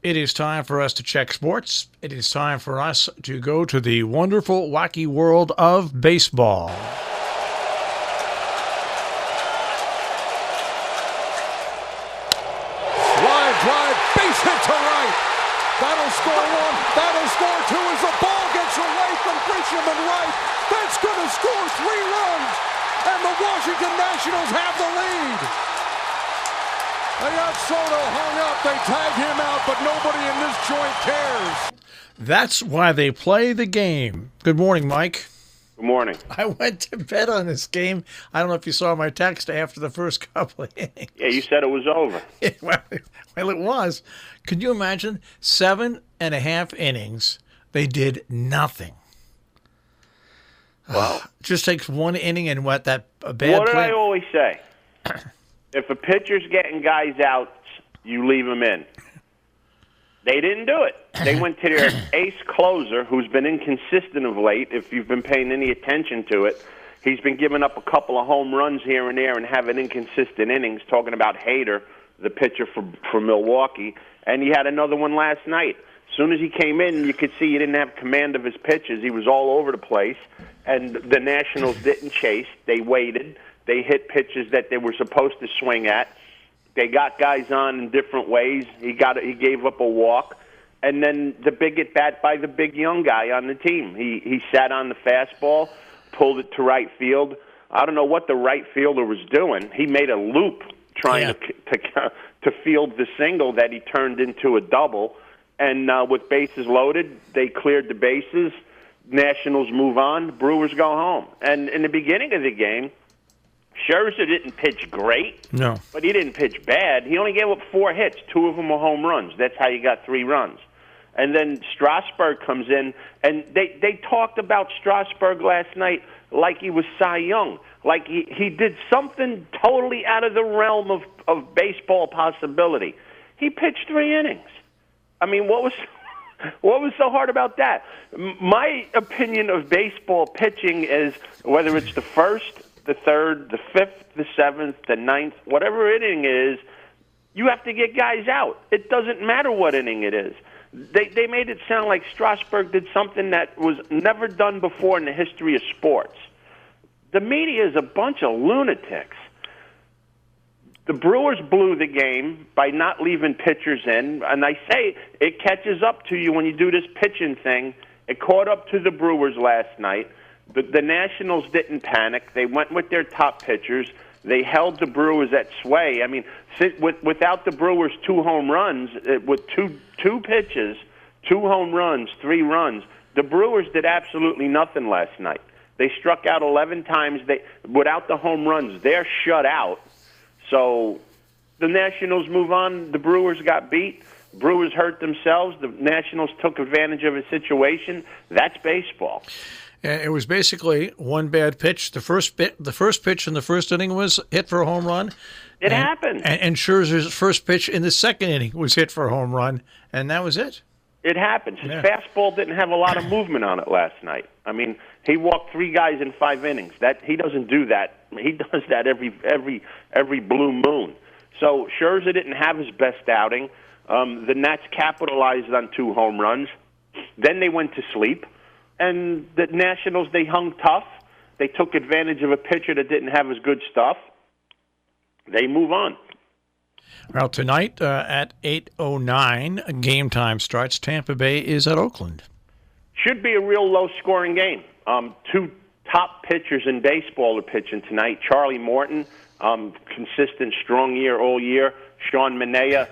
It is time for us to check sports. It is time for us to go to the wonderful, wacky world of baseball. Line drive, base hit to right. That'll score one. That'll score two as the ball gets away from Grisham and right. That's going to score 3 runs. And the Washington Nationals have the lead. They got Soto hung up. They tag him out, but nobody in this joint cares. That's why they play the game. Good morning, Mike. Good morning. I went to bed on this game. I don't know if you saw my text after the first couple of innings. Yeah, you said it was over. Well, it was. Could you imagine? 7.5 innings. They did nothing. Wow. Just takes one inning and a bad What did play. I always say? If a pitcher's getting guys out, you leave them in. They didn't do it. They went to their ace closer, who's been inconsistent of late. If you've been paying any attention to it, he's been giving up a couple of home runs here and there and having inconsistent innings, talking about Hader, the pitcher for Milwaukee, and he had another one last night. As soon as he came in, you could see he didn't have command of his pitches. He was all over the place, and the Nationals didn't chase. They waited. They hit pitches that they were supposed to swing at. They got guys on in different ways. He gave up a walk, and then the big at bat by the big young guy on the team. He sat on the fastball, pulled it to right field. I don't know what the right fielder was doing. He made a loop trying to field the single that he turned into a double. And with bases loaded, they cleared the bases. Nationals move on. Brewers go home. And in the beginning of the game, Scherzer didn't pitch great, No. but he didn't pitch bad. He only gave up 4 hits. 2 of them were home runs. That's how you got 3 runs. And then Strasburg comes in, and they talked about Strasburg last night like he was Cy Young, like he did something totally out of the realm of baseball possibility. He pitched 3 innings. I mean, what was so hard about that? My opinion of baseball pitching is whether it's the first, the third, the fifth, the seventh, the ninth, whatever inning is, you have to get guys out. It doesn't matter what inning it is. They made it sound like Strasburg did something that was never done before in the history of sports. The media is a bunch of lunatics. The Brewers blew the game by not leaving pitchers in, and I say it catches up to you when you do this pitching thing. It caught up to the Brewers last night. The Nationals didn't panic. They went with their top pitchers. They held the Brewers at sway. I mean, without the Brewers' 2 home runs, with two pitches, 2 home runs, 3 runs, the Brewers did absolutely nothing last night. They struck out 11 times. Without the home runs, they're shut out. So the Nationals move on. The Brewers got beat. Brewers hurt themselves. The Nationals took advantage of a situation. That's baseball. It was basically one bad pitch. The first pitch in the first inning was hit for a home run. It happened. And Scherzer's first pitch in the second inning was hit for a home run, and that was it. It happens. His fastball didn't have a lot of movement on it last night. I mean, he walked 3 guys in 5 innings. He doesn't do that. He does that every blue moon. So Scherzer didn't have his best outing. The Nats capitalized on 2 home runs. Then they went to sleep. And the Nationals, they hung tough. They took advantage of a pitcher that didn't have his good stuff. They move on. Well, tonight at 8:09, game time starts. Tampa Bay is at Oakland. Should be a real low-scoring game. 2 top pitchers in baseball are pitching tonight. Charlie Morton, consistent, strong year all year. Sean Manaea,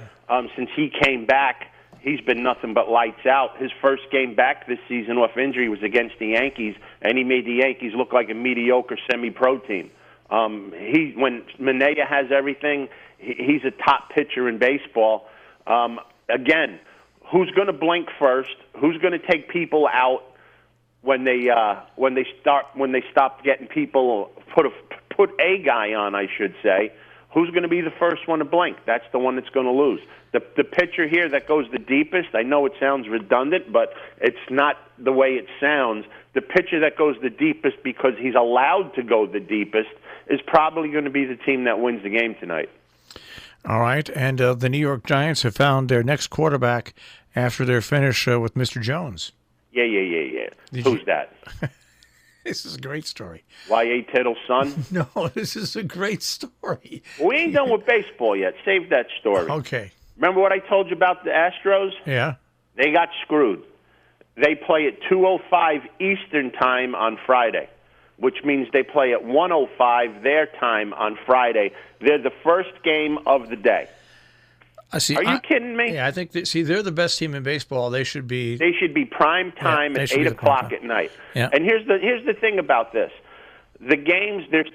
since he came back, he's been nothing but lights out. His first game back this season off injury was against the Yankees, and he made the Yankees look like a mediocre semi-pro team. When Manaea has everything, he's a top pitcher in baseball. Again, who's going to blink first? Who's going to take people out when they stop getting people put a guy on? I should say. Who's going to be the first one to blink? That's the one that's going to lose. The pitcher here that goes the deepest, I know it sounds redundant, but it's not the way it sounds. The pitcher that goes the deepest because he's allowed to go the deepest is probably going to be the team that wins the game tonight. All right, and the New York Giants have found their next quarterback after their finish with Mr. Jones. Yeah. Who's that? This is a great story. Y.A. Tittle's son? No, this is a great story. We ain't done with baseball yet. Save that story. Okay. Remember what I told you about the Astros? Yeah. They got screwed. They play at 2:05 Eastern time on Friday, which means they play at 1:05 their time on Friday. They're the first game of the day. Are you kidding me? Yeah, I think they're the best team in baseball. They should be. They should be prime time at 8 o'clock at night. Yeah. And here's the thing about this: the games. There's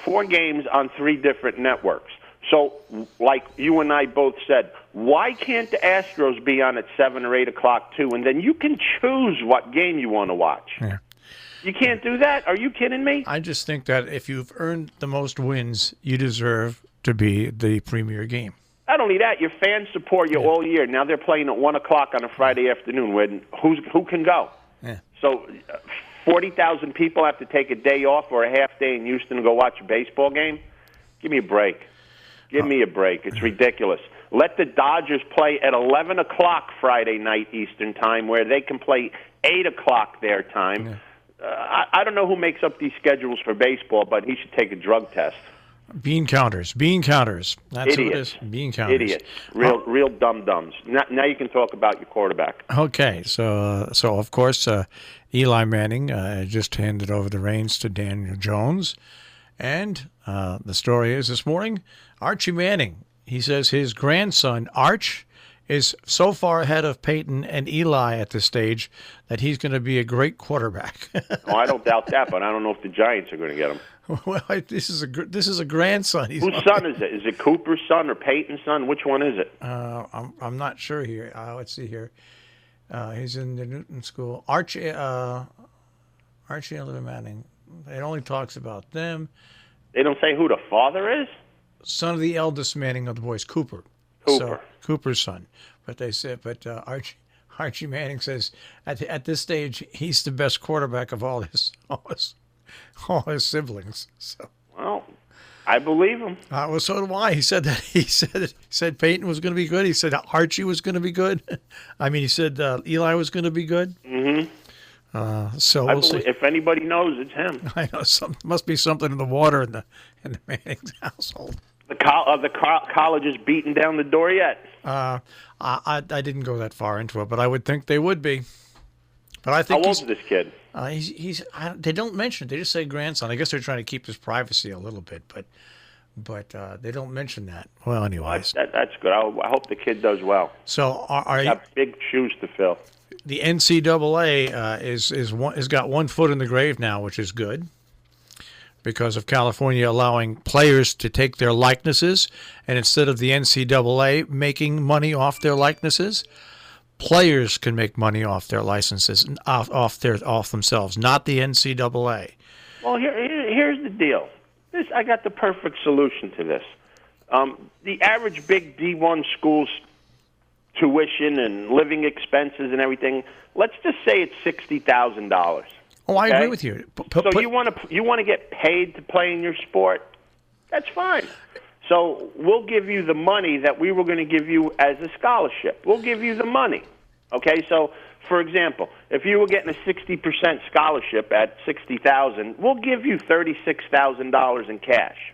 4 games on 3 different networks. So, like you and I both said, why can't the Astros be on at 7 or 8 o'clock too? And then you can choose what game you want to watch. Yeah. You can't do that? Are you kidding me? I just think that if you've earned the most wins, you deserve to be the premier game. Not only that, your fans support you all year. Now they're playing at 1 o'clock on a Friday afternoon. Who can go? Yeah. So 40,000 people have to take a day off or a half day in Houston to go watch a baseball game? Give me a break. Give me a break. It's ridiculous. Let the Dodgers play at 11 o'clock Friday night Eastern time where they can play 8 o'clock their time. Yeah. I don't know who makes up these schedules for baseball, but he should take a drug test. Bean counters. That's Idiots. who it is. Bean counters. Idiots. Real dum-dums. Now you can talk about your quarterback. Okay, so of course, Eli Manning just handed over the reins to Daniel Jones. And the story is this morning, Archie Manning, he says his grandson, Arch, is so far ahead of Peyton and Eli at this stage that he's going to be a great quarterback. Oh, I don't doubt that, but I don't know if the Giants are going to get him. Well, this is a grandson. Whose son is it? Is it Cooper's son or Peyton's son? Which one is it? I'm not sure here. Let's see here. He's in the Newton School. Archie and Olivia Manning. It only talks about them. They don't say who the father is? Son of the eldest Manning of the boys, Cooper. So, Cooper's son. But they said, Archie Manning says at this stage he's the best quarterback of all his siblings. So. Well, I believe him. Well, so do I. He said that. He said Peyton was going to be good. He said Archie was going to be good. I mean, he said Eli was going to be good. Mm-hmm. So we'll see. If anybody knows, it's him. I know must be something in the water in the Manning's household. The college is beating down the door yet? I didn't go that far into it, but I would think they would be. But I think how old is this kid? They don't mention it. They just say grandson. I guess they're trying to keep his privacy a little bit, but they don't mention that. Well, anyways, that's good. I hope the kid does well. So are you? Got big shoes to fill. The NCAA has got one foot in the grave now, which is good, because of California allowing players to take their likenesses, and instead of the NCAA making money off their likenesses, players can make money off their licenses, off themselves, not the NCAA. Well, here's the deal. I got the perfect solution to this. The average big D1 school's tuition and living expenses and everything, let's just say it's $60,000. Oh, I agree with you. So you want to get paid to play in your sport? That's fine. So we'll give you the money that we were going to give you as a scholarship. We'll give you the money. Okay? So, for example, if you were getting a 60% scholarship at $60,000, we'll give you $36,000 in cash.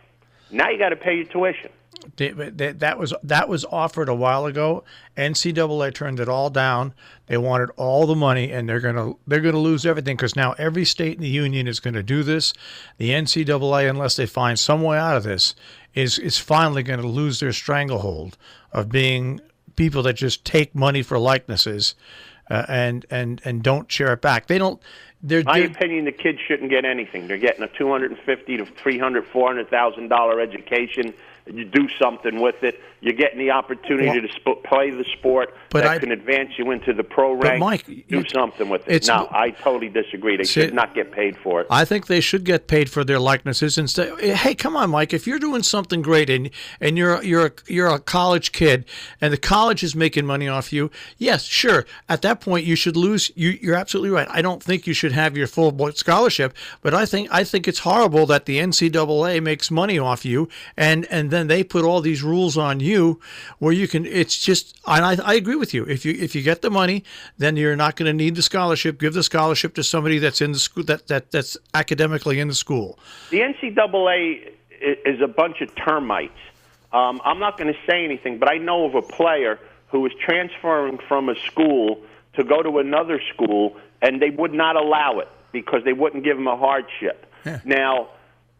Now you got to pay your tuition. That was offered a while ago. NCAA turned it all down. They wanted all the money, and they're gonna lose everything, because now every state in the union is going to do this. The NCAA, unless they find some way out of this, is finally going to lose their stranglehold of being people that just take money for likenesses and don't share it back. They don't. My opinion, the kids shouldn't get anything. They're getting a $250,000 to $300,000, $400,000 education. You do something with it. You're getting the opportunity to play the sport that can advance you into the pro ranks. Mike, do something with it. No, I totally disagree. They should not get paid for it. I think they should get paid for their likenesses instead. Hey, come on, Mike. If you're doing something great and you're a college kid and the college is making money off you, yes, sure. At that point, you should lose. You're absolutely right. I don't think you should have your full scholarship, but I think it's horrible that the NCAA makes money off you and then they put all these rules on you where you can. It's just, and I agree with you. If you get the money, then you're not going to need the scholarship. Give the scholarship to somebody that's in the school that's academically in the school. The NCAA is a bunch of termites. I'm not going to say anything, but I know of a player who was transferring from a school to go to another school, and they would not allow it because they wouldn't give him a hardship. Yeah. Now,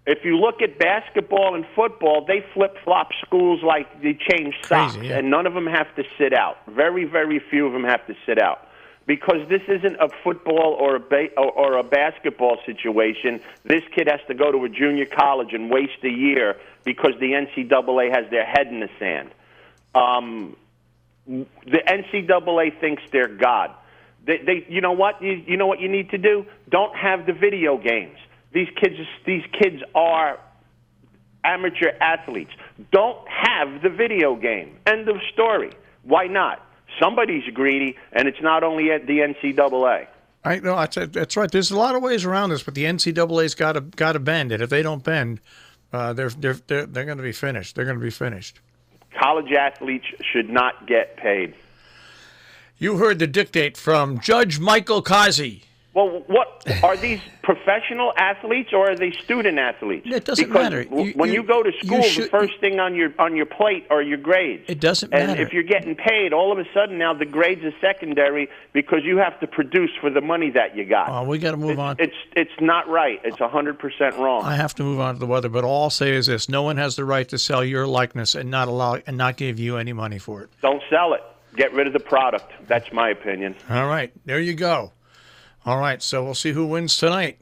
if you look at basketball and football, they flip-flop schools like they change socks, Crazy, yeah. and none of them have to sit out. Very, very few of them have to sit out. Because this isn't a football or a basketball situation. This kid has to go to a junior college and waste a year because the NCAA has their head in the sand. The NCAA thinks they're God. You know what? You know what you need to do? Don't have the video games. These kids are amateur athletes. Don't have the video game. End of story. Why not? Somebody's greedy, and it's not only at the NCAA. I know that's right. There's a lot of ways around this, but the NCAA's got to bend, and if they don't bend, they're going to be finished. They're going to be finished. College athletes should not get paid. You heard the dictate from Judge Michael Cozzi. Well, what are these professional athletes or are they student athletes? It doesn't because matter. When you go to school, the first thing on your plate are your grades. It doesn't matter. And if you're getting paid, all of a sudden now the grades are secondary because you have to produce for the money that you got. Oh, we got to move on. It's not right. It's 100% wrong. I have to move on to the weather, but all I'll say is this: no one has the right to sell your likeness and not give you any money for it. Don't sell it. Get rid of the product. That's my opinion. All right, there you go. All right, so we'll see who wins tonight.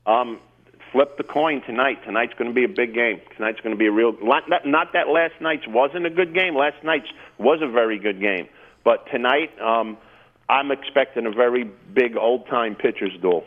Flip the coin tonight. Tonight's going to be a big game. Tonight's going to be a real. Not that last night's wasn't a good game. Last night's was a very good game. But tonight, I'm expecting a very big old-time pitcher's duel.